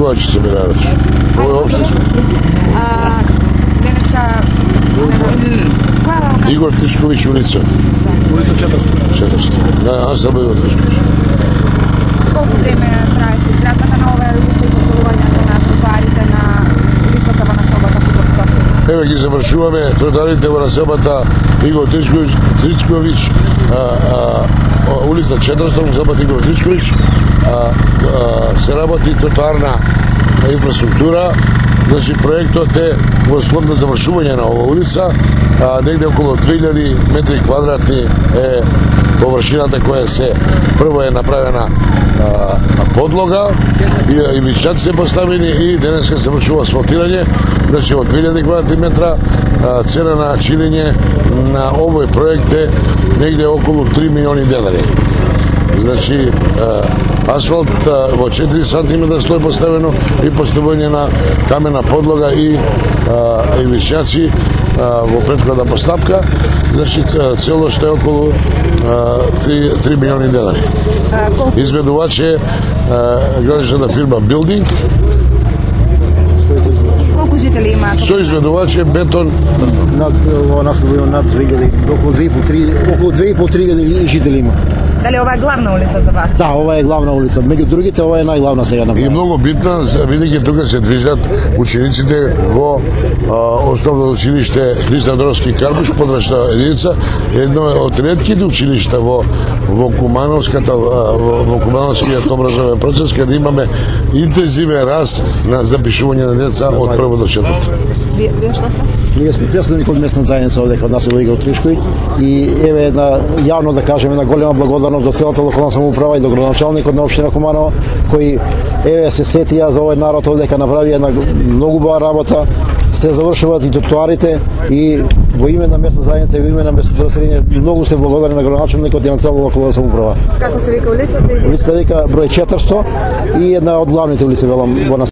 кога ќе се берат. Ова е општинско. Игор Тишковиќ улица. Улица 400. Да, аз съм Игор Тишковиќ. Колко време траеше изградбата на ова улица и поставувањето на тротоарите на улицата во населбата Куповска? Еве ги завршуваме тротоарите во населбата Игор Тишковиќ, улица 400, населбата Игор Тишковиќ, се работи тротоарна инфраструктура. Значи, проектот е во след на завршување на ова улица, негде околу 2000 метри квадратни е површината која се прво е направена подлога и вишњаци се поставени и денеска се вршува асфалтирање. Значи, од 2000 квадратни метра цена на чилење на овој проект е негде околу 3 милиони денари. Значи, асфалт во 4 сантиметра слој поставено и поставување на камена подлога и вишњаци во претходна постапка. Значи, цело што е околу 3 милиони денари. Изведувач е градичната фирма Билдинг. Колку жители имаат? Со изведувач е Бетон. Ова населба над 2000, околу 2,5-3 жители има. Дали ова е главна улица за вас? Да, ова е главна улица. Меѓу другите, ова е најглавна сега на И многу битна, бидејќи тука се движат учениците во основно училиште Христа Дровски Карбуш, подрачна единица, едно од ретките училишта во Кумановскиот образовен процес, каде имаме интензивен раст на запишување на деца од прво до четврто. Вие што сте? Ние сме представник од местна заедница овде кod нас во Игор Тишковиќ и еве една јавно да кажеме една голема благодарност до целата локална самоуправа и до градоначалникот на општина Куманово, кои еве се сетија за овој народ овде дека направи една многу убава работа, се завршуваат и тротоарите и во име на местна заедница и во име на местното население многу се благодарни на градоначалникот и на целата локална самоуправа. Како се вика улицата? Улицата вика број 400 и една од главните улици во нас.